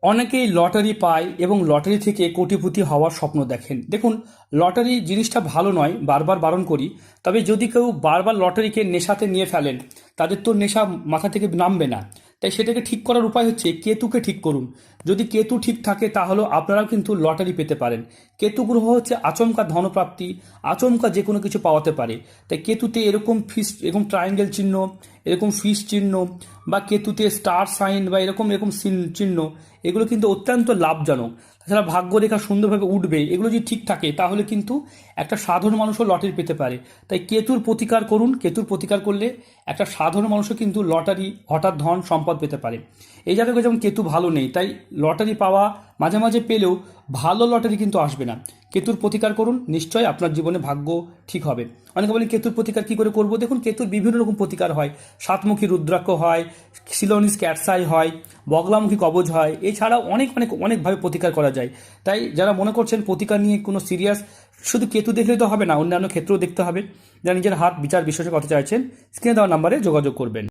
অনেকেই লটারি পায় এবং লটারি থেকে কোটিপতি হওয়ার স্বপ্ন দেখেন। দেখুন, লটারি জিনিসটা ভালো নয়, বারবার বারণ করি। তবে যদি কেউ বারবার লটারিকে নেশাতে নিয়ে ফেলেন, তাদের তো নেশা মাথা থেকে নামবে না। তাই সেটাকে ঠিক করার উপায় হচ্ছে কেতুকে ঠিক করুন। যদি কেতু ঠিক থাকে তাহলে আপনারাও কিন্তু লটারি পেতে পারেন। কেতু গ্রহ হচ্ছে আচমকা ধনপ্রাপ্তি, আচমকা যে কোনো কিছু পাওয়াতে পারে। তাই কেতুতে এরকম এরকম ট্রায়াঙ্গেল চিহ্ন, এরকম ফিস চিহ্ন, বা কেতুতে স্টার সাইন বা এরকম এরকম চিহ্ন, এগুলো কিন্তু অত্যন্ত লাভজনক। তাছাড়া ভাগ্যরেখা সুন্দরভাবে উঠবে, এগুলো যদি ঠিক থাকে তাহলে কিন্তু একটা সাধারণ মানুষও লটারি পেতে পারে। তাই কেতুর প্রতিকার করুন। কেতুর প্রতিকার করলে একটা সাধারণ মানুষও কিন্তু লটারি, হঠাৎ ধন সম্পদ পেতে পারে। এই জাতকে যেমন কেতু ভালো নেই, তাই লটারি পাওয়া মাঝে মাঝে পেলেও ভালো লটারি কিন্তু আসবে না। কেতুর প্রতিকার করুন, নিশ্চয়ই আপনার জীবনে ভাগ্য ঠিক হবে। অনেকে বলেন কেতুর প্রতিকার কি করে করব? দেখুন, কেতুর বিভিন্ন রকম প্রতিকার হয়। সাতমুখী রুদ্রাক্ষ হয়, সিলোনিস ক্যাটসাই হয়, বগলামুখী কবজ হয়। এছাড়াও অনেক অনেক অনেকভাবে প্রতিকার করা যায়। তাই যারা মনে করছেন প্রতিকার নিয়ে কোনো সিরিয়াস, শুধু কেতু দেখলেই তো হবে না, অন্যান্য ক্ষেত্রেও দেখতে হবে। যারা নিজের হাত বিচার বিশ্লেষণ করতে চাইছেন, স্ক্রিনে দেওয়া নাম্বারে যোগাযোগ করবেন।